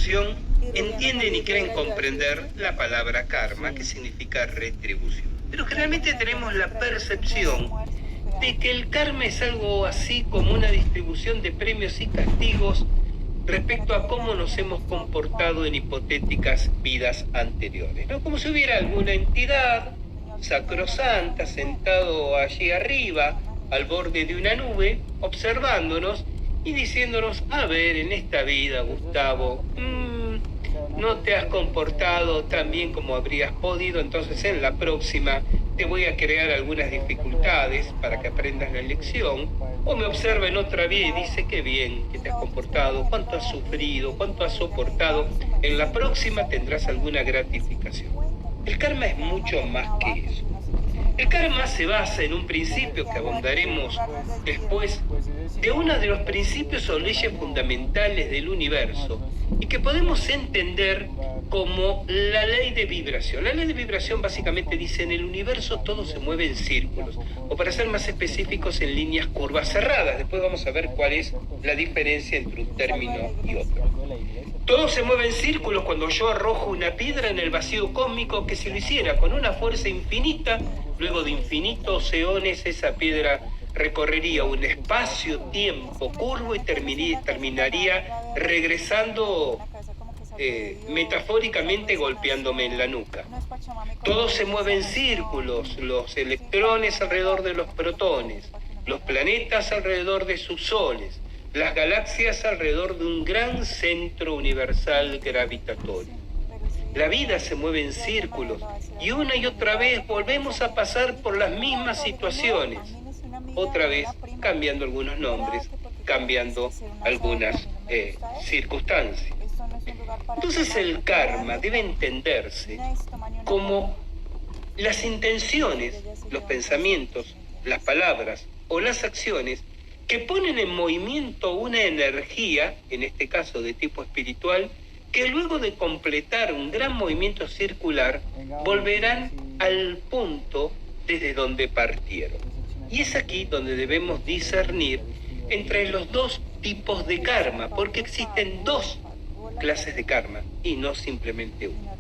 introducción, entienden y creen comprender la palabra karma, que significa retribución. Pero generalmente tenemos la percepción de que el karma es algo así como una distribución de premios y castigos respecto a cómo nos hemos comportado en hipotéticas vidas anteriores, ¿no? Como si hubiera alguna entidad sacrosanta sentado allí arriba, al borde de una nube, observándonos y diciéndonos: a ver, en esta vida, Gustavo, no te has comportado tan bien como habrías podido, entonces en la próxima te voy a crear algunas dificultades para que aprendas la lección. O me observa en otra vida y dice: qué bien que te has comportado, cuánto has sufrido, cuánto has soportado, en la próxima tendrás alguna gratificación. El karma es mucho más que eso. El karma se basa en un principio que abundaremos después, de uno de los principios o leyes fundamentales del universo, y que podemos entender como la ley de vibración. La ley de vibración básicamente dice: en el universo todo se mueve en círculos, o para ser más específicos, en líneas curvas cerradas. Después vamos a ver cuál es la diferencia entre un término y otro. Todo se mueve en círculos cuando yo arrojo una piedra en el vacío cósmico, que si lo hiciera con una fuerza infinita, luego de infinitos eones esa piedra recorrería un espacio-tiempo curvo y terminaría regresando metafóricamente golpeándome en la nuca. Todo se mueve en círculos, los electrones alrededor de los protones, los planetas alrededor de sus soles, las galaxias alrededor de un gran centro universal gravitatorio. La vida se mueve en círculos y una y otra vez volvemos a pasar por las mismas situaciones, otra vez cambiando algunos nombres, cambiando algunas circunstancias. Entonces el karma debe entenderse como las intenciones, los pensamientos, las palabras o las acciones que ponen en movimiento una energía, en este caso de tipo espiritual, que luego de completar un gran movimiento circular volverán al punto desde donde partieron. Y es aquí donde debemos discernir entre los dos tipos de karma, porque existen dos clases de karma y no simplemente una: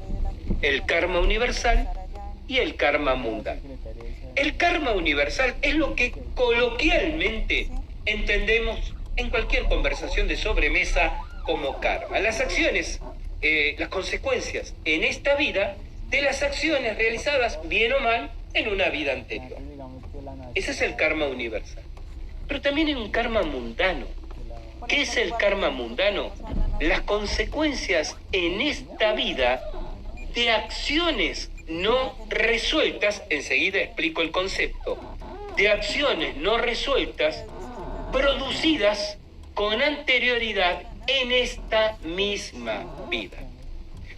el karma universal y el karma mundano. El karma universal es lo que coloquialmente entendemos en cualquier conversación de sobremesa como karma. Las acciones, las consecuencias en esta vida de las acciones realizadas, bien o mal, en una vida anterior. Ese es el karma universal. Pero también hay un karma mundano. ¿Qué es el karma mundano? Las consecuencias en esta vida de acciones no resueltas, enseguida explico el concepto, de acciones no resueltas producidas con anterioridad en esta misma vida.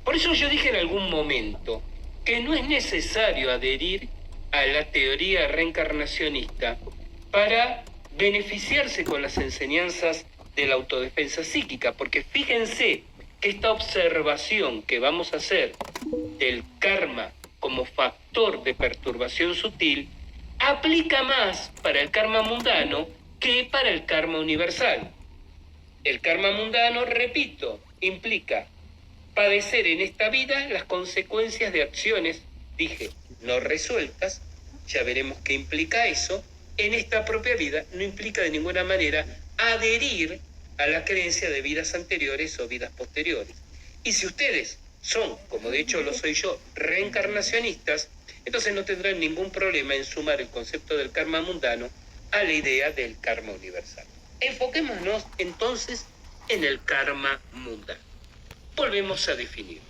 Por eso yo dije en algún momento que no es necesario adherir a la teoría reencarnacionista para beneficiarse con las enseñanzas de la autodefensa psíquica, porque fíjense que esta observación que vamos a hacer del karma como factor de perturbación sutil aplica más para el karma mundano que para el karma universal. El karma mundano, repito, implica padecer en esta vida las consecuencias de acciones, dije, no resueltas. Ya veremos qué implica eso. En esta propia vida no implica de ninguna manera adherir a la creencia de vidas anteriores o vidas posteriores. Y si ustedes son, como de hecho lo soy yo, reencarnacionistas, entonces no tendrán ningún problema en sumar el concepto del karma mundano a la idea del karma universal. Enfoquémonos entonces en el karma mundano. Volvemos a definir.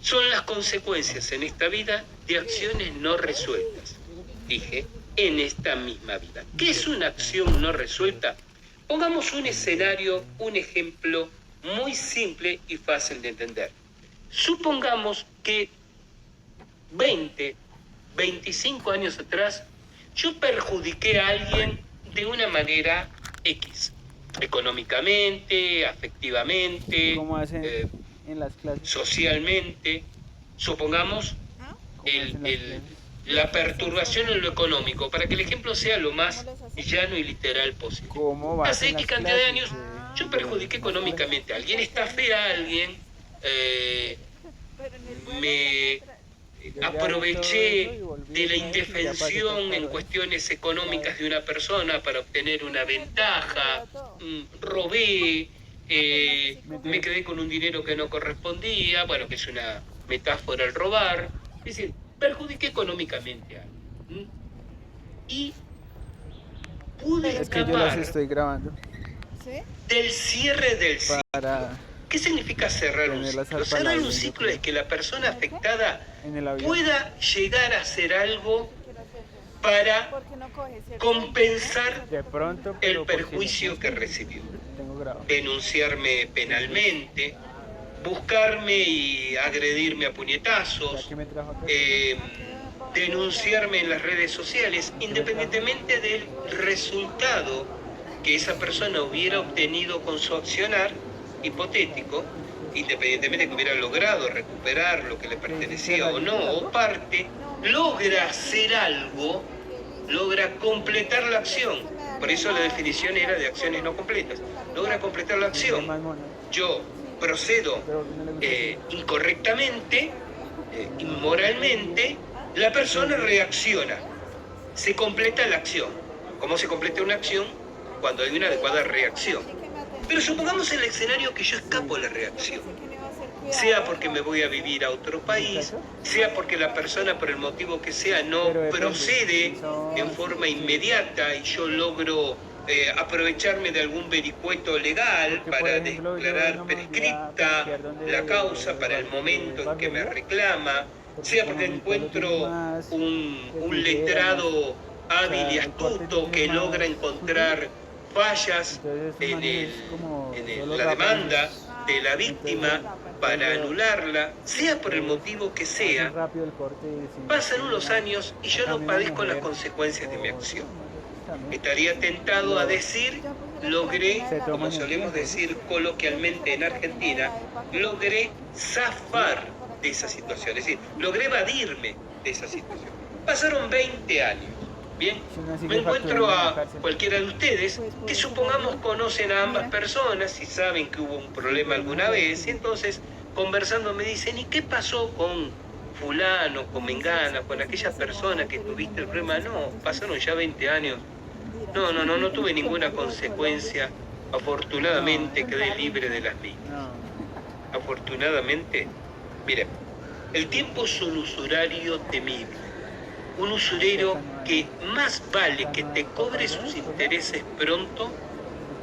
Son las consecuencias en esta vida de acciones no resueltas. Dije, en esta misma vida. ¿Qué es una acción no resuelta? Pongamos un escenario, un ejemplo muy simple y fácil de entender. Supongamos que 20, 25 años atrás, yo perjudiqué a alguien de una manera X, económicamente, afectivamente, en las clases, socialmente. Supongamos la perturbación en lo económico, para que el ejemplo sea lo más llano y literal posible. ¿cómo vas Hace en las X cantidad de clases? años yo perjudiqué económicamente a alguien, estafé a alguien, me aproveché de la indefensión en cuestiones económicas de una persona para obtener una ventaja, robé, me quedé con un dinero que no correspondía, bueno, que es una metáfora el robar, es decir, perjudiqué económicamente a alguien. Y pude Es que yo las estoy grabando. del cierre del ciclo. Para ¿Qué significa cerrar un ciclo? Cerrar un ciclo es que la persona afectada pueda llegar a hacer algo para compensar de pronto, el perjuicio que recibió. Denunciarme penalmente, buscarme y agredirme a puñetazos, denunciarme en las redes sociales, independientemente del resultado que esa persona hubiera obtenido con su accionar hipotético, independientemente de que hubiera logrado recuperar lo que le pertenecía o no, o parte, logra hacer algo, logra completar la acción. Por eso la definición era de acciones no completas. Logra completar la acción. Yo procedo incorrectamente, inmoralmente, la persona reacciona. Se completa la acción. ¿Cómo se completa una acción? Cuando hay una adecuada reacción. Pero supongamos el escenario que yo escapo a la reacción. Sea porque me voy a vivir a otro país, sea porque la persona, por el motivo que sea, no procede en forma inmediata y yo logro aprovecharme de algún vericueto legal para declarar prescripta la causa para el momento en que me reclama, sea porque encuentro un letrado hábil y astuto que logra encontrar fallas en la demanda de la víctima para anularla, sea por el motivo que sea, pasan unos años y yo no padezco las consecuencias de mi acción. Estaría tentado a decir, logré, como solemos decir coloquialmente en Argentina, logré zafar de esa situación, es decir, logré evadirme de esa situación. Pasaron 20 años. Bien, me encuentro a cualquiera de ustedes que supongamos conocen a ambas personas y saben que hubo un problema alguna vez, y entonces conversando me dicen, ¿y qué pasó con fulano, con mengana, con aquella persona que tuviste el problema? No, pasaron ya 20 años. No tuve ninguna consecuencia. Afortunadamente quedé libre de las mismas. Afortunadamente, miren, el tiempo es un usurario temible. Un usurero que más vale que te cobre sus intereses pronto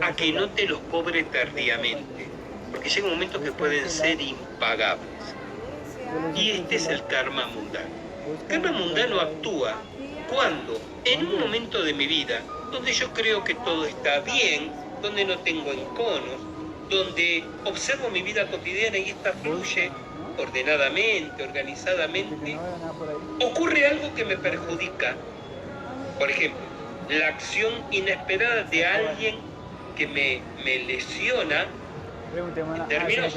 a que no te los cobre tardíamente, porque llega un momento que pueden ser impagables. Y este es el karma mundano. El karma mundano actúa cuando, en un momento de mi vida, donde yo creo que todo está bien, donde no tengo enconos, donde observo mi vida cotidiana y esta fluye ordenadamente, organizadamente, ocurre algo que me perjudica. Por ejemplo, la acción inesperada de alguien que me lesiona en términos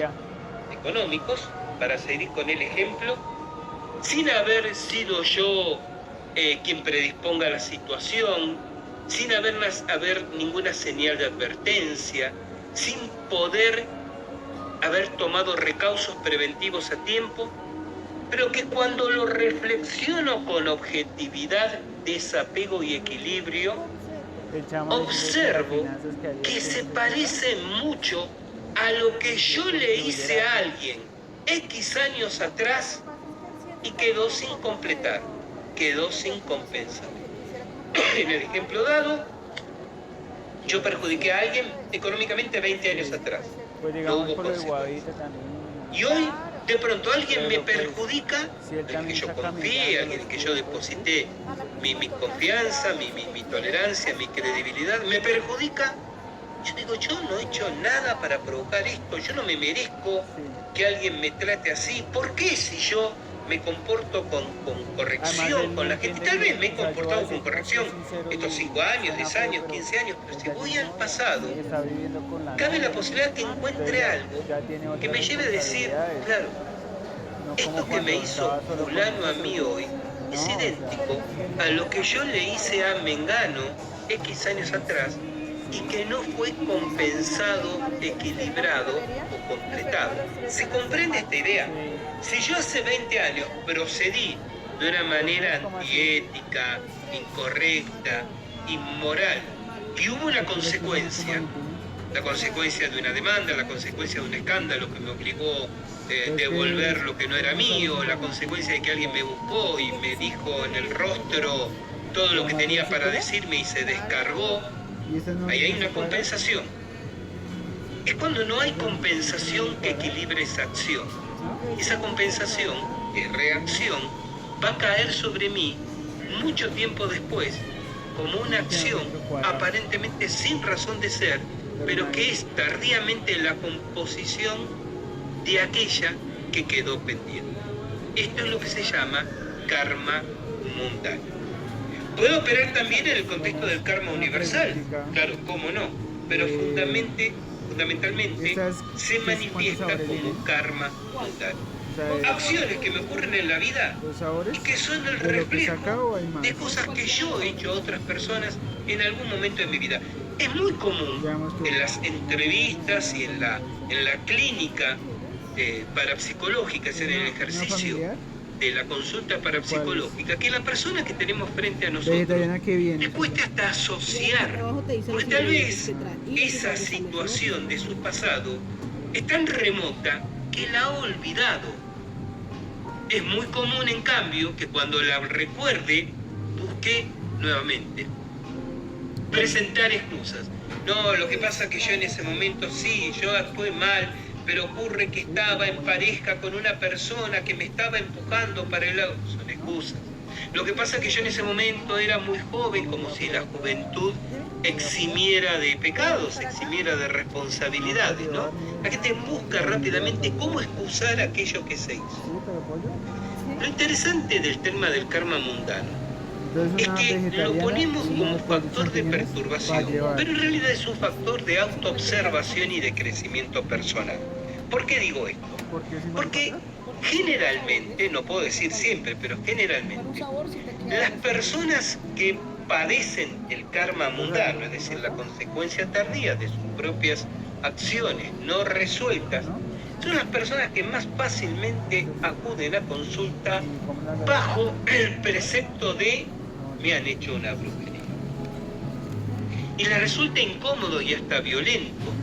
económicos, para seguir con el ejemplo, sin haber sido yo quien predisponga la situación, sin haber ninguna señal de advertencia, sin poder haber tomado recausos preventivos a tiempo, pero que cuando lo reflexiono con objetividad, desapego y equilibrio, observo que se parece mucho a lo que yo le hice a alguien X años atrás y quedó sin completar, quedó sin compensar. En el ejemplo dado, yo perjudiqué a alguien económicamente 20 años atrás. No hubo consecuencias. Y hoy, de pronto, alguien me perjudica, alguien que yo confié, alguien en que yo deposité mi confianza, mi tolerancia, mi credibilidad, me perjudica. Yo digo, yo no he hecho nada para provocar esto, yo no me merezco que alguien me trate así. ¿Por qué si yo me comporto con corrección con la gente? Tal vez me he comportado con corrección estos 5 años, 10 años, 15 años, pero si voy al pasado, cabe la posibilidad que encuentre algo que me lleve a decir, claro, esto que me hizo fulano a mí hoy es idéntico a lo que yo le hice a Mengano X años atrás, y que no fue compensado, equilibrado o completado. ¿Se comprende esta idea? Si yo hace 20 años procedí de una manera antiética, incorrecta, inmoral, y hubo una consecuencia, la consecuencia de una demanda, la consecuencia de un escándalo que me obligó a devolver lo que no era mío, la consecuencia de que alguien me buscó y me dijo en el rostro todo lo que tenía para decirme y se descargó, ahí hay una compensación. Es cuando no hay compensación que equilibre esa acción. Esa compensación, que es reacción, va a caer sobre mí mucho tiempo después, como una acción aparentemente sin razón de ser, pero que es tardíamente la composición de aquella que quedó pendiente. Esto es lo que se llama karma mundano. Puede operar también en el contexto del karma universal, claro, cómo no, pero fundamentalmente se manifiesta como karma mundano. Acciones que me ocurren en la vida y que son el reflejo de cosas que yo he hecho a otras personas en algún momento de mi vida. Es muy común en las entrevistas y en la clínica parapsicológica, es en el ejercicio de la consulta parapsicológica, que la persona que tenemos frente a nosotros le cueste hasta asociar, porque tal vez esa situación de su pasado es tan remota que la ha olvidado. Es muy común, en cambio, que cuando la recuerde, busque nuevamente presentar excusas. No, lo que pasa es que yo en ese momento sí, yo actué mal, pero ocurre que estaba en pareja con una persona que me estaba empujando para el lado. Son excusas. Lo que pasa es que yo en ese momento era muy joven, como si la juventud eximiera de pecados, eximiera de responsabilidades, ¿no? La gente busca rápidamente cómo excusar aquello que se hizo. Lo interesante del tema del karma mundano es que lo ponemos como factor de perturbación, pero en realidad es un factor de autoobservación y de crecimiento personal. ¿Por qué digo esto? Porque generalmente, no puedo decir siempre, pero generalmente, las personas que padecen el karma mundano, es decir, la consecuencia tardía de sus propias acciones no resueltas, son las personas que más fácilmente acuden a consulta bajo el precepto de me han hecho una brujería. Y les resulta incómodo y hasta violento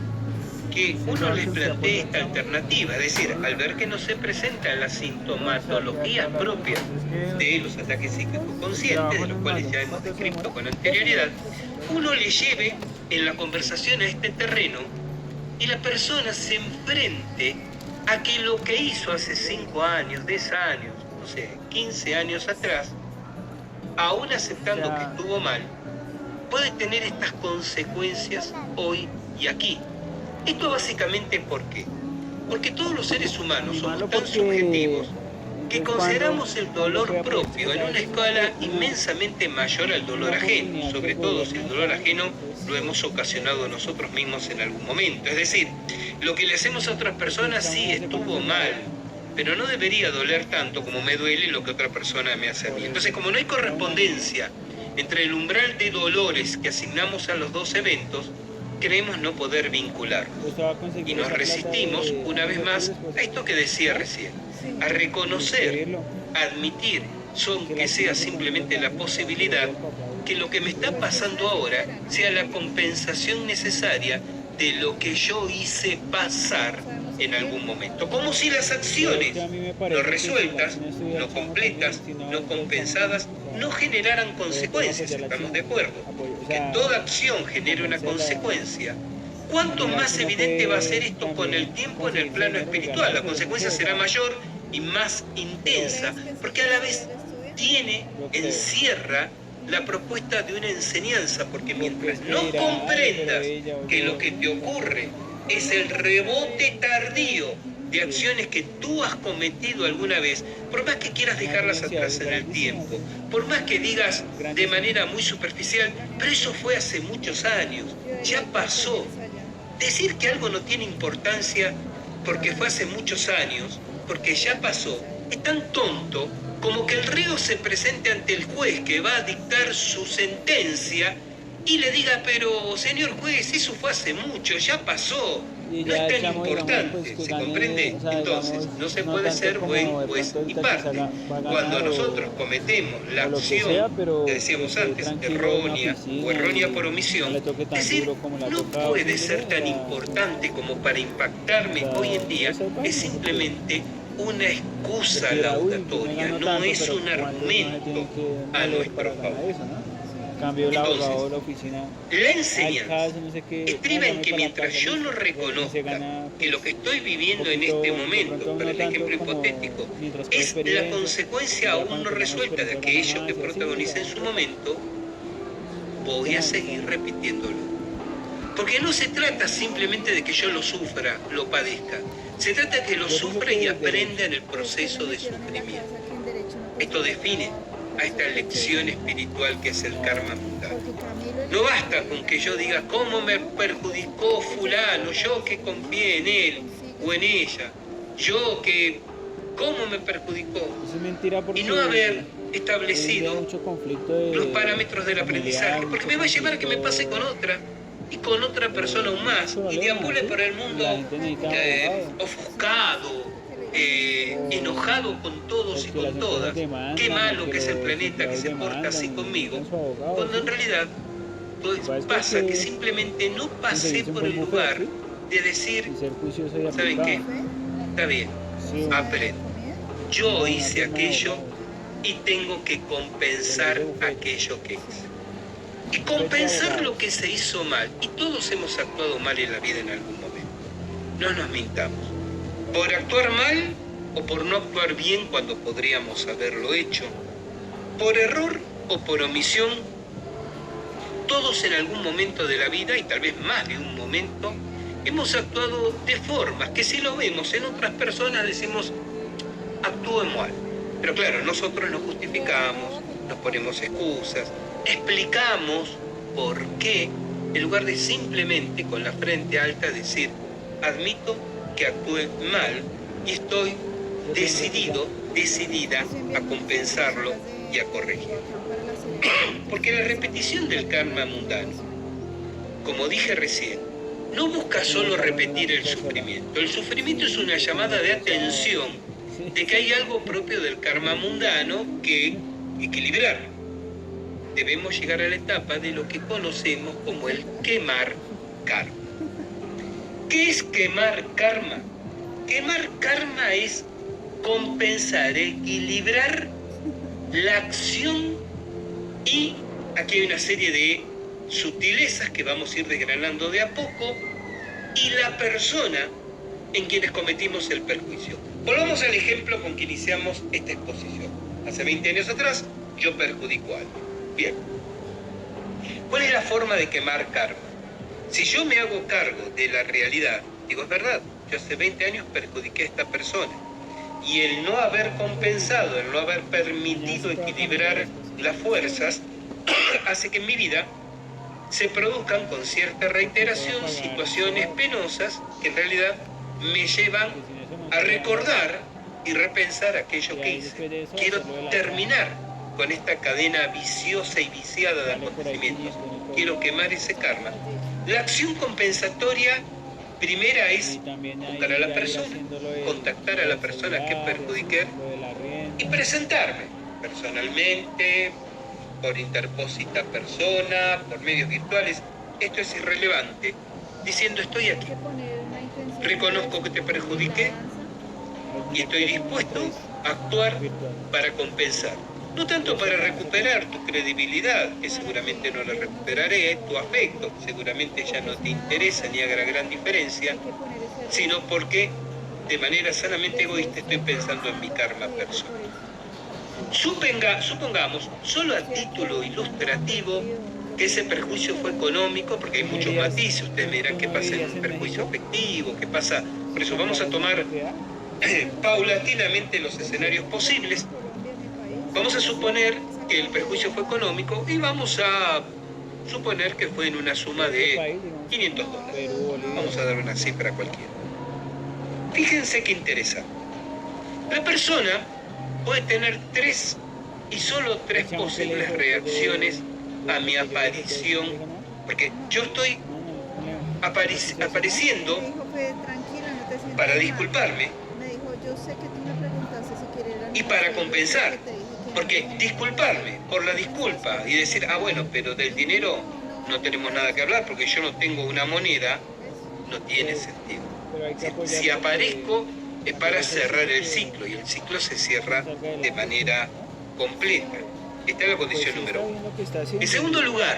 que uno les plantee esta alternativa, es decir, al ver que no se presentan las sintomatologías propias de los ataques psíquicos conscientes, de los cuales ya hemos descrito con anterioridad, uno le lleve en la conversación a este terreno y la persona se enfrente a que lo que hizo hace 5 años, 10 años, no sé, 15 años atrás, aún aceptando que estuvo mal, puede tener estas consecuencias hoy y aquí. Esto básicamente ¿por qué? Porque todos los seres humanos somos tan subjetivos que consideramos el dolor propio en una escala inmensamente mayor al dolor ajeno, sobre todo si el dolor ajeno lo hemos ocasionado nosotros mismos en algún momento. Es decir, lo que le hacemos a otras personas sí estuvo mal, pero no debería doler tanto como me duele lo que otra persona me hace a mí. Entonces, como no hay correspondencia entre el umbral de dolores que asignamos a los dos eventos, creemos no poder vincularlos. Y nos resistimos, una vez más, a esto que decía recién, a reconocer, a admitir, aunque sea simplemente la posibilidad que lo que me está pasando ahora sea la compensación necesaria de lo que yo hice pasar en algún momento. Como si las acciones no resueltas, no completas, no compensadas, no generaran consecuencias, ¿estamos de acuerdo? Que toda acción genere una consecuencia. ¿Cuánto más evidente va a ser esto con el tiempo en el plano espiritual? La consecuencia será mayor y más intensa, porque a la vez encierra la propuesta de una enseñanza, porque mientras no comprendas que lo que te ocurre es el rebote tardío de acciones que tú has cometido alguna vez, por más que quieras dejarlas atrás en el tiempo, por más que digas de manera muy superficial, pero eso fue hace muchos años, ya pasó. Decir que algo no tiene importancia porque fue hace muchos años, porque ya pasó, es tan tonto como que el reo se presente ante el juez que va a dictar su sentencia y le diga, pero señor juez, eso fue hace mucho, ya pasó, Y no ya es el tan chamo, digamos, importante, pues que ¿se gane, comprende? o sea, Entonces, digamos, no se no puede tanto ser como juez de pronto y ahorita que parte. va a Cuando ganar nosotros cometemos la o lo que sea, acción, pero que que decíamos esté antes, tranquilo en la errónea o oficina errónea y por no omisión, le toque tan decir, duro como le ha no tocado, ¿sí me puede ser entiende? tan O importante como para sea, impactarme hoy en día, esa es es vaina, porque simplemente una excusa porque dirá, uy, yo me laudatoria, gano no tanto, es pero un ¿cuántos no se argumento tienen que a moler nuestro para ganar favor. eso, no? En cambio, el Entonces, abogado de la oficina, la al enseñanza caso, no sé qué, no, estriba en llame que para la mientras casa, yo no listo. Y se reconozca gana, que lo pues, que estoy un viviendo en poquito, este de momento, pronto para no el tanto ejemplo como hipotético, mientras coge es la experiencia, consecuencia y ya aún cuando no tenga más resuelta de experiencia gana aquello que más y así, o protagonicé en sea, su momento, voy tema a de seguir enseñanza. repitiéndolo. Porque no se trata simplemente de que yo lo sufra, lo padezca. Se trata de que lo Yo pienso sufra que y es derecho. aprenda en el proceso de sufrimiento. Esto define a esta lección espiritual que es el karma mundano. No basta con que yo diga cómo me perjudicó fulano, yo que confié en él o en ella, yo que cómo me perjudicó, Eso es mentira y no haber porque hoy en día hay establecido mucho conflicto los de parámetros del familiar, aprendizaje, porque mucho me va a llevar a que me pase con conflicto, otra y con otra persona aún más, y problemas, deambule ¿sí? por el Y la mundo gente necesita abogado. ofuscado, enojado con todos y Que las con empresas todas. demandan, Qué malo que que es el los planeta que empleados se porta así demandan, conmigo, necesitan su abogado, cuando en ¿sí? realidad pues, Lo que pasa pasa es que que simplemente no pasé conseguirse un por buen el bufet, lugar ¿sí? de decir, Y ser juicioso y ¿saben qué? aplicado. Está bien, Sí, aprendo. Yo no, hice no, aquello no. y tengo que compensar Pero ese bufete. aquello que hice. Y Bufete compensar abogado. lo que se hizo mal. Y todos hemos actuado mal en la vida en algún momento. No nos mintamos. Por actuar mal o por no actuar bien cuando podríamos haberlo hecho. Por error o por omisión. Todos en algún momento de la vida, y tal vez más de un momento, hemos actuado de formas que si lo vemos en otras personas decimos, actúe mal. Pero claro, nosotros nos justificamos, nos ponemos excusas, explicamos por qué, en lugar de simplemente con la frente alta decir, admito que actué mal y estoy decidido, decidida a compensarlo y a corregir. Porque la repetición del karma mundano, como dije recién, no busca solo repetir el sufrimiento. El sufrimiento es una llamada de atención de que hay algo propio del karma mundano que equilibrar. Debemos llegar a la etapa de lo que conocemos como el quemar karma. ¿Qué es quemar karma? Quemar karma es compensar, equilibrar la acción, y aquí hay una serie de sutilezas que vamos a ir desgranando de a poco, y la persona en quienes cometimos el perjuicio. Volvamos al ejemplo con que iniciamos esta exposición. Hace 20 años atrás yo perjudico a alguien. Bien. ¿Cuál es la forma de quemar karma? Si yo me hago cargo de la realidad, digo, es verdad, yo hace 20 años perjudiqué a esta persona, y el no haber compensado, el no haber permitido equilibrar las fuerzas, hace que en mi vida se produzcan con cierta reiteración situaciones penosas que en realidad me llevan a recordar y repensar aquello que hice. Quiero terminar con esta cadena viciosa y viciada de acontecimientos. Quiero quemar ese karma. La acción compensatoria primera es buscar a la persona, contactar a la persona que perjudiqué y presentarme personalmente, por interpósita persona, por medios virtuales. Esto es irrelevante, diciendo estoy aquí, reconozco que te perjudiqué y estoy dispuesto a actuar para compensar. No tanto para recuperar tu credibilidad, que seguramente no la recuperaré, tu afecto, que seguramente ya no te interesa ni haga gran diferencia, sino porque de manera sanamente egoísta estoy pensando en mi karma personal. Supongamos, solo a título ilustrativo, que ese perjuicio fue económico, porque hay muchos matices. Ustedes me dirán qué pasa en un perjuicio afectivo, qué pasa. Por eso vamos a tomar paulatinamente los escenarios posibles. Vamos a suponer que el perjuicio fue económico y vamos a suponer que fue en una suma de $500. Vamos a dar una cifra cualquiera. Fíjense qué interesante. La persona puede tener solo tres posibles reacciones a mi aparición Porque yo estoy apareciendo Me dijo, Fede, tranquila, no te sientas para mal. disculparme Me dijo, yo sé que tú me preguntaste si quería ir al y para museo, yo sé compensar. que te dije que no Porque tenía disculparme por la disculpa y decir, ah, bueno, pero del dinero no tenemos nada que hablar porque yo no tengo una moneda, no tiene sentido. Pero hay que apoyar Si porque aparezco es para tampoco se cerrar dice el que ciclo y el ciclo se cierra salga de la de manera completa. Esta es la pues condición si número está uno. bien lo que está haciendo, En segundo lugar,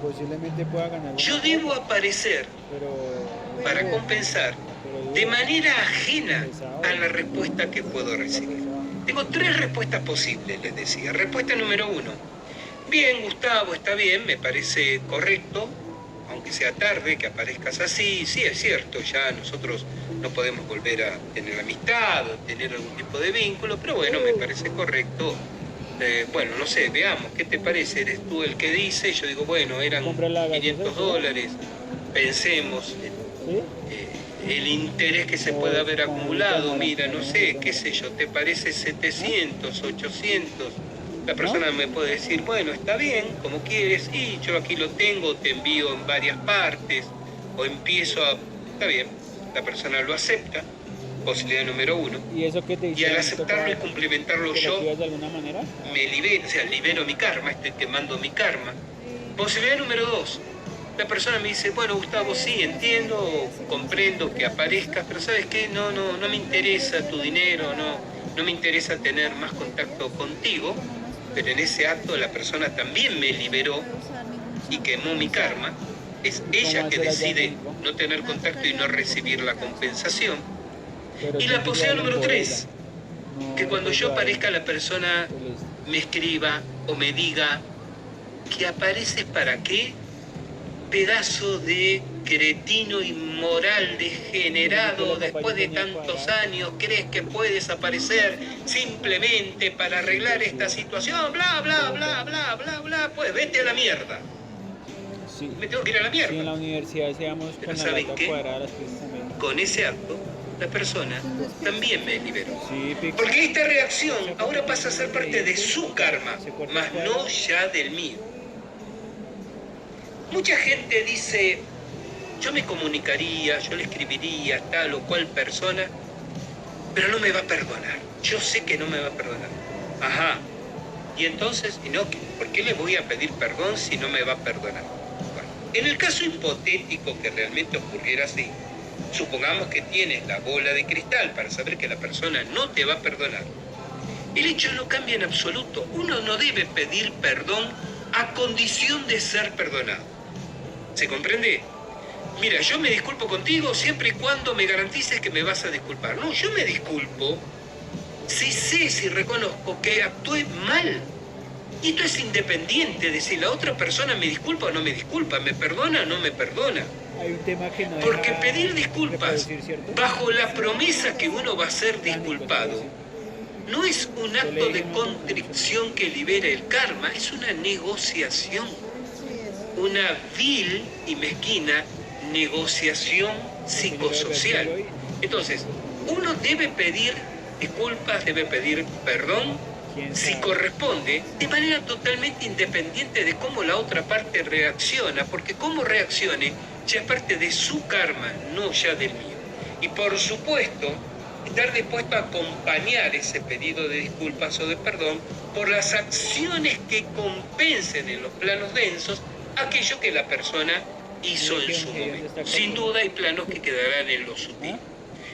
posiblemente pueda ganar yo una debo plata, aparecer pero para duro, compensar pero duro, de manera ajena pesado, a la respuesta que puedo recibir. pesado. Tengo tres respuestas posibles, les decía. Respuesta número uno. Bien, Gustavo, está bien, me parece correcto, aunque sea tarde, que aparezcas así. Sí, es cierto, ya nosotros no podemos volver a tener amistad o tener algún tipo de vínculo, pero bueno, me parece correcto. Bueno, no sé, veamos, ¿qué te parece? ¿Eres tú el que dice? Yo digo, bueno, eran Compra la gaseosa, $500, pensemos ¿Sí? el interés que se puede haber acumulado, mira, no sé, qué sé yo, ¿te parece 700, 800? La persona me puede decir, bueno, está bien, como quieres, y yo aquí lo tengo, te envío en varias partes, o empiezo a... Está bien, la persona lo acepta, posibilidad número uno, ¿Y eso qué te dice? y al ¿No aceptarlo y toca cumplimentarlo que lo yo, activas de alguna manera? me libero, o sea, libero mi karma, estoy quemando mi karma. Posibilidad número dos, la persona me dice, bueno, Gustavo, sí, entiendo, comprendo que aparezcas, pero ¿sabes qué? No me interesa tu dinero, no me interesa tener más contacto contigo, pero en ese acto la persona también me liberó y quemó mi karma. Es ella que decide no tener contacto y no recibir la compensación. Pero Y la posibilidad número tres, no, que cuando yo aparezca la persona pues, me escriba o me diga que apareces para qué, pedazo de cretino inmoral degenerado, después de tantos años crees que puedes aparecer simplemente para arreglar esta situación, bla bla bla bla bla bla, pues vete a la mierda. sí. Me tengo que ir a la Si en mierda. la universidad seamos Pero con la ¿saben lata qué? cuadrada las piezas también. Con ese acto, la persona también me liberó. Sí, Pix. Porque esta reacción ahora pasa a ser parte de su karma, más no ya del mío. Mucha gente dice, yo me comunicaría, yo le escribiría a tal o cual persona, pero no me va a perdonar. Yo sé que no me va a perdonar. Ajá. Y entonces, ¿y no? ¿Por qué le voy a pedir perdón si no me va a perdonar? Bueno, en el caso hipotético que realmente ocurriera así, supongamos que tienes la bola de cristal para saber que la persona no te va a perdonar. El hecho no cambia en absoluto. Uno no debe pedir perdón a condición de ser perdonado. ¿Se comprende? Mira, yo me disculpo contigo siempre y cuando me garantices que me vas a disculpar. No, yo me disculpo si sé, si reconozco que actué mal. Y esto es independiente de si la otra persona me disculpa o no me disculpa, me perdona o no me perdona. Hay un tema que no Porque deja pedir disculpas reproducir, ¿cierto? bajo la promesa que uno va a ser disculpado no es un acto de contrición que libera el karma, es una negociación. Una vil y mezquina negociación psicosocial. Entonces, uno debe pedir disculpas, debe pedir perdón, si corresponde, de manera totalmente independiente de cómo la otra parte reacciona, porque cómo reaccione ya es parte de su karma, no ya del mío. Y por supuesto, estar dispuesto a acompañar ese pedido de disculpas o de perdón por las acciones que compensen en los planos densos aquello que la persona hizo en su momento. Sin duda hay planos que quedarán en lo sutil.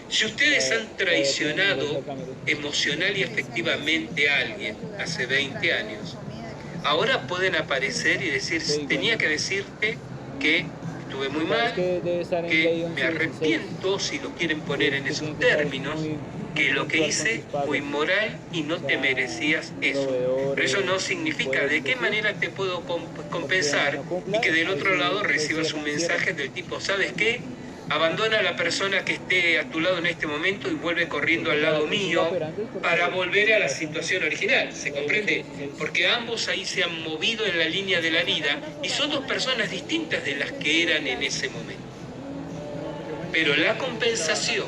Si ustedes han traicionado emocional y efectivamente a alguien hace 20 años, ahora pueden aparecer y decir, tenía que decirte que estuve muy mal, que me arrepiento, si lo quieren poner en esos términos, que lo que hice fue inmoral y no te merecías eso. Pero eso no significa de qué manera te puedo compensar y que del otro lado recibas un mensaje del tipo, ¿sabes qué? Abandona a la persona que esté a tu lado en este momento y vuelve corriendo al lado mío para volver a la situación original, ¿se comprende? Porque ambos ahí se han movido en la línea de la vida y son dos personas distintas de las que eran en ese momento. Pero la compensación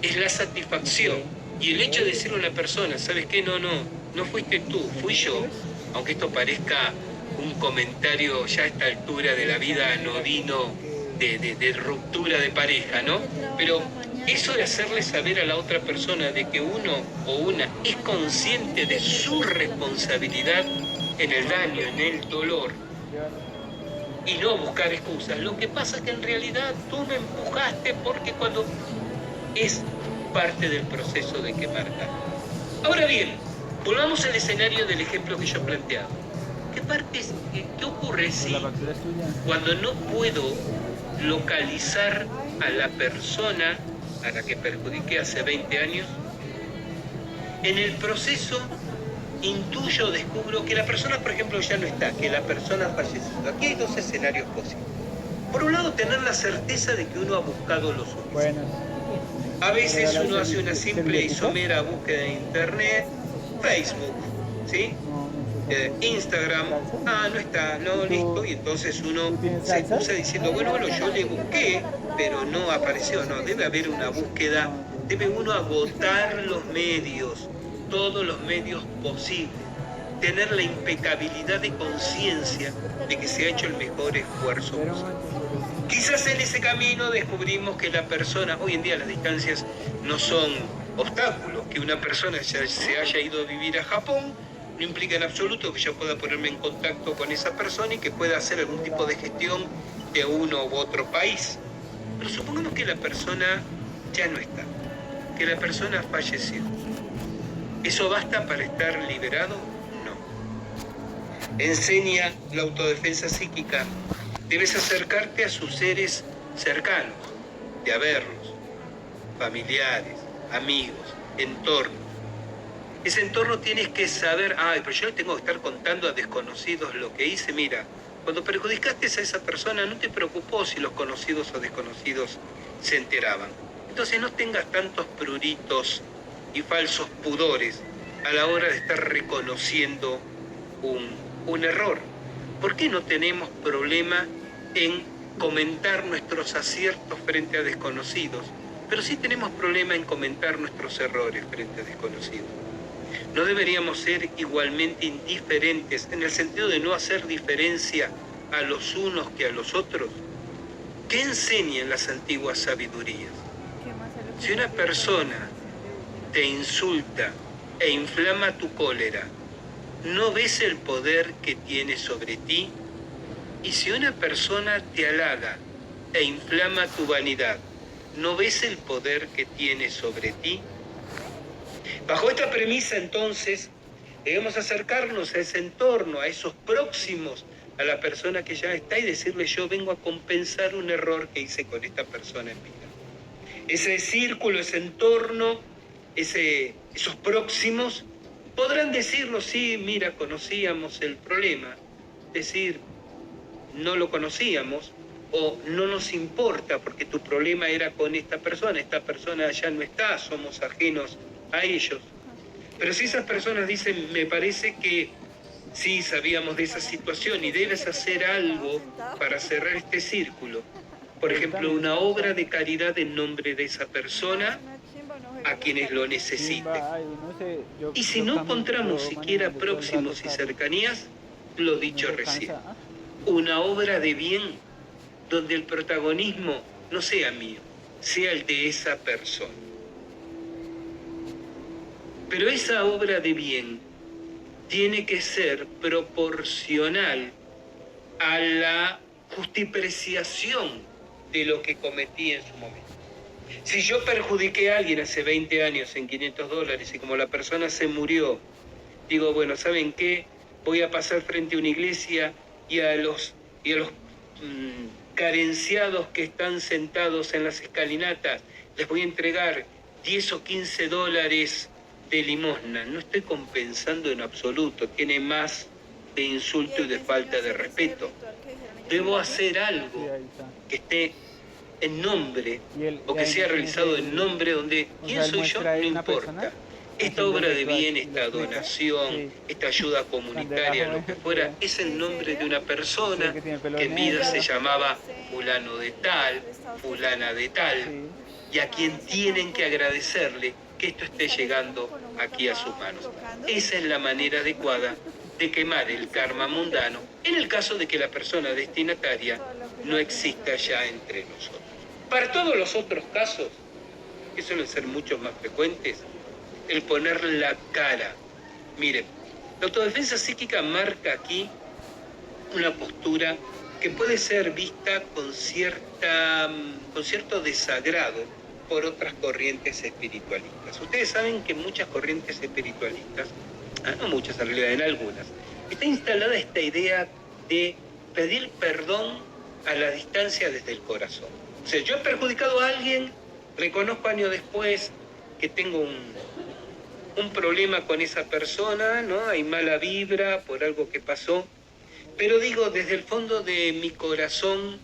es la satisfacción y el hecho de decirle a una persona, ¿sabes qué? No fuiste tú, fui yo, aunque esto parezca un comentario ya a esta altura de la vida anodino de ruptura de pareja, ¿no? Pero eso de hacerle saber a la otra persona de que uno o una es consciente de su responsabilidad en el daño, en el dolor, y no buscar excusas. Lo que pasa es que en realidad tú me empujaste porque cuando es parte del proceso de quemar carne. Ahora bien, volvamos al escenario del ejemplo que yo planteaba. ¿Qué ocurre si cuando no puedo localizar a la persona a la que perjudiqué hace 20 años, en el proceso intuyo, descubro que la persona, por ejemplo, ya no está, que la persona ha fallecido? Aquí hay dos escenarios posibles. Por un lado, tener la certeza de que uno ha buscado lo suficiente. Bueno. A veces uno hace una simple y somera búsqueda en internet, Facebook, ¿sí? Instagram, no está, no, listo, y entonces uno se excusa diciendo, bueno, yo le busqué, pero no apareció. No, debe haber una búsqueda, debe uno agotar los medios, todos los medios posibles, tener la impecabilidad de conciencia de que se ha hecho el mejor esfuerzo posible. Quizás en ese camino descubrimos que la persona, hoy en día las distancias no son obstáculos, que una persona se haya ido a vivir a Japón no implica en absoluto que yo pueda ponerme en contacto con esa persona y que pueda hacer algún tipo de gestión de uno u otro país. Pero supongamos que la persona ya no está, que la persona falleció. ¿Eso basta para estar liberado? No. Enseña la autodefensa psíquica. Debes acercarte a sus seres cercanos, de verlos, familiares, amigos, entorno. Ese entorno tienes que saber, pero yo le tengo que estar contando a desconocidos lo que hice. Mira, cuando perjudicaste a esa persona no te preocupó si los conocidos o desconocidos se enteraban. Entonces no tengas tantos pruritos y falsos pudores a la hora de estar reconociendo un error. ¿Por qué no tenemos problema en comentar nuestros aciertos frente a desconocidos? Pero sí tenemos problema en comentar nuestros errores frente a desconocidos. ¿No deberíamos ser igualmente indiferentes en el sentido de no hacer diferencia a los unos que a los otros? ¿Qué enseñan las antiguas sabidurías? Si una persona te insulta e inflama tu cólera, ¿no ves el poder que tiene sobre ti? Y si una persona te halaga e inflama tu vanidad, ¿no ves el poder que tiene sobre ti? Bajo esta premisa, entonces, debemos acercarnos a ese entorno, a esos próximos, a la persona que ya está y decirle, yo vengo a compensar un error que hice con esta persona en vida. Ese círculo, ese entorno, esos próximos, podrán decirnos, sí, mira, conocíamos el problema, decir, no lo conocíamos, o no nos importa porque tu problema era con esta persona ya no está, somos ajenos a ellos. Pero si esas personas dicen, me parece que sí sabíamos de esa situación y debes hacer algo para cerrar este círculo, por ejemplo, una obra de caridad en nombre de esa persona a quienes lo necesiten. Y si no encontramos siquiera próximos y cercanías, lo dicho recién, una obra de bien donde el protagonismo no sea mío, sea el de esa persona. Pero esa obra de bien tiene que ser proporcional a la justipreciación de lo que cometí en su momento. Si yo perjudiqué a alguien hace 20 años en $500 y como la persona se murió, digo, bueno, ¿saben qué? Voy a pasar frente a una iglesia y a los carenciados que están sentados en las escalinatas, les voy a entregar $10 o $15 de limosna. No estoy compensando en absoluto, tiene más de insulto y de falta de respeto. Debo hacer algo que esté en nombre o que sea realizado en nombre donde quién soy yo no importa. Esta obra de bien, esta donación, esta ayuda comunitaria, lo que fuera, es en nombre de una persona que en vida se llamaba fulano de tal, fulana de tal, y a quien tienen que agradecerle que esto esté llegando aquí a sus manos. Esa es la manera adecuada de quemar el karma mundano en el caso de que la persona destinataria no exista ya entre nosotros. Para todos los otros casos, que suelen ser mucho más frecuentes, el poner la cara. Miren, la autodefensa psíquica marca aquí una postura que puede ser vista con cierto desagrado por otras corrientes espiritualistas. Ustedes saben que en muchas corrientes espiritualistas, no muchas en realidad, en algunas, está instalada esta idea de pedir perdón a la distancia desde el corazón. O sea, yo he perjudicado a alguien, reconozco años después que tengo un problema con esa persona, ¿no? Hay mala vibra por algo que pasó, pero digo desde el fondo de mi corazón,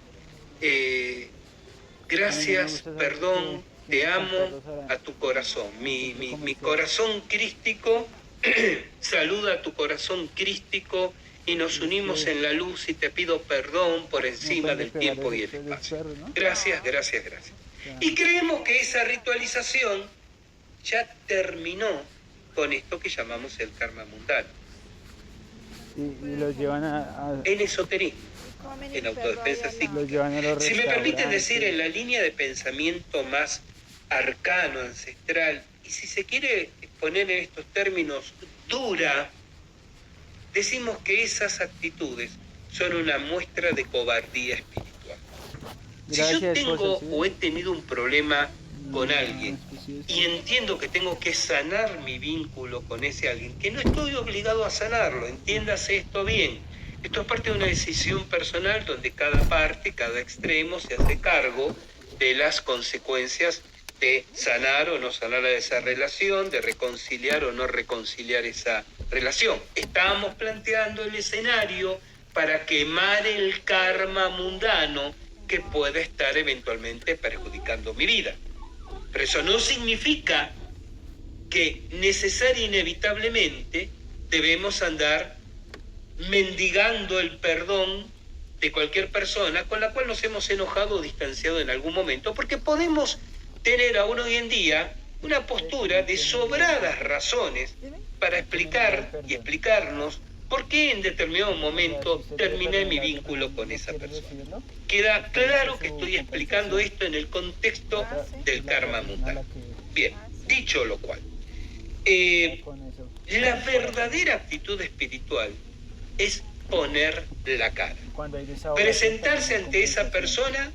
gracias, perdón, te amo a tu corazón. Mi corazón crístico saluda a tu corazón crístico y nos unimos en la luz y te pido perdón por encima del tiempo y el espacio. Gracias, gracias, gracias. Y creemos que esa ritualización ya terminó con esto que llamamos el karma mundano. Y los llevan En esoterismo, en autodefensa psíquica. Si me permiten decir, en la línea de pensamiento más arcano, ancestral, y si se quiere poner en estos términos dura, decimos que esas actitudes son una muestra de cobardía espiritual. Si yo tengo o he tenido un problema con alguien y entiendo que tengo que sanar mi vínculo con ese alguien, que no estoy obligado a sanarlo, entiéndase esto bien. Esto es parte de una decisión personal donde cada parte, cada extremo se hace cargo de las consecuencias de sanar o no sanar esa relación, de reconciliar o no reconciliar esa relación. Estamos planteando el escenario para quemar el karma mundano que pueda estar eventualmente perjudicando mi vida. Pero eso no significa que necesaria e inevitablemente debemos andar mendigando el perdón de cualquier persona con la cual nos hemos enojado o distanciado en algún momento, porque podemos tener aún hoy en día una postura de sobradas razones para explicar y explicarnos por qué en determinado momento terminé mi vínculo con esa persona. Queda claro que estoy explicando esto en el contexto del karma mundano. Bien, dicho lo cual, la verdadera actitud espiritual es poner la cara, presentarse ante esa persona,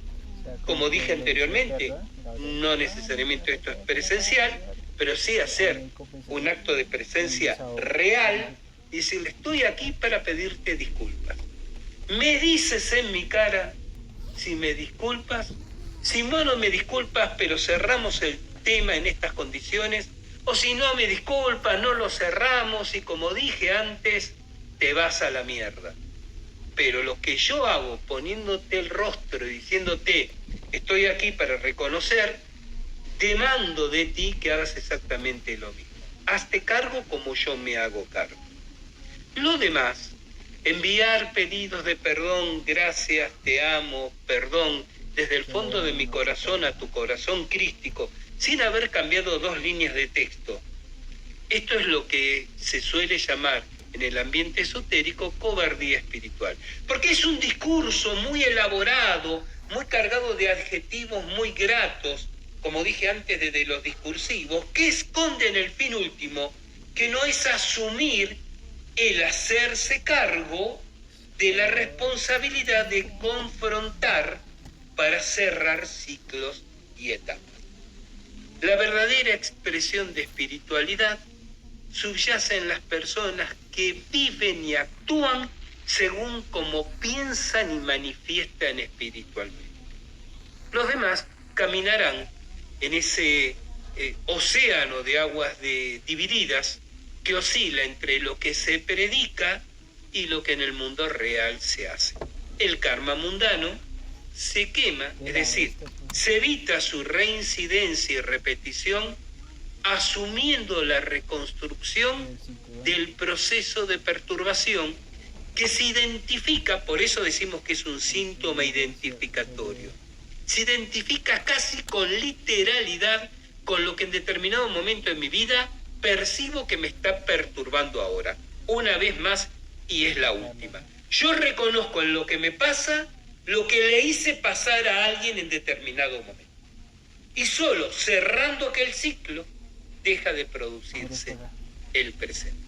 como dije anteriormente, no necesariamente esto es presencial, pero sí hacer un acto de presencia real y decirle, estoy aquí para pedirte disculpas. Me dices en mi cara si me disculpas, si no me disculpas, pero cerramos el tema en estas condiciones, o si no me disculpas, no lo cerramos y como dije antes, te vas a la mierda. Pero lo que yo hago poniéndote el rostro y diciéndote, estoy aquí para reconocer, demando de ti que hagas exactamente lo mismo. Hazte cargo como yo me hago cargo. Lo demás, enviar pedidos de perdón, gracias, te amo, perdón, desde el fondo de mi corazón a tu corazón crístico, sin haber cambiado 2 líneas de texto. Esto es lo que se suele llamar en el ambiente esotérico cobardía espiritual. Porque es un discurso muy elaborado, muy cargado de adjetivos muy gratos, como dije antes, de los discursivos, que esconden el fin último, que no es asumir el hacerse cargo de la responsabilidad de confrontar para cerrar ciclos y etapas. La verdadera expresión de espiritualidad subyace en las personas que viven y actúan según como piensan y manifiestan espiritualmente. Los demás caminarán en ese océano de aguas divididas que oscila entre lo que se predica y lo que en el mundo real se hace. El karma mundano se quema, es decir, se evita su reincidencia y repetición asumiendo la reconstrucción del proceso de perturbación que se identifica, por eso decimos que es un síntoma identificatorio, se identifica casi con literalidad con lo que en determinado momento de mi vida percibo que me está perturbando ahora. Una vez más, y es la última. Yo reconozco en lo que me pasa lo que le hice pasar a alguien en determinado momento. Y solo cerrando aquel ciclo deja de producirse el presente.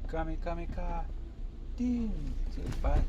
Kame, kame, ka. Tin. Sí, padre.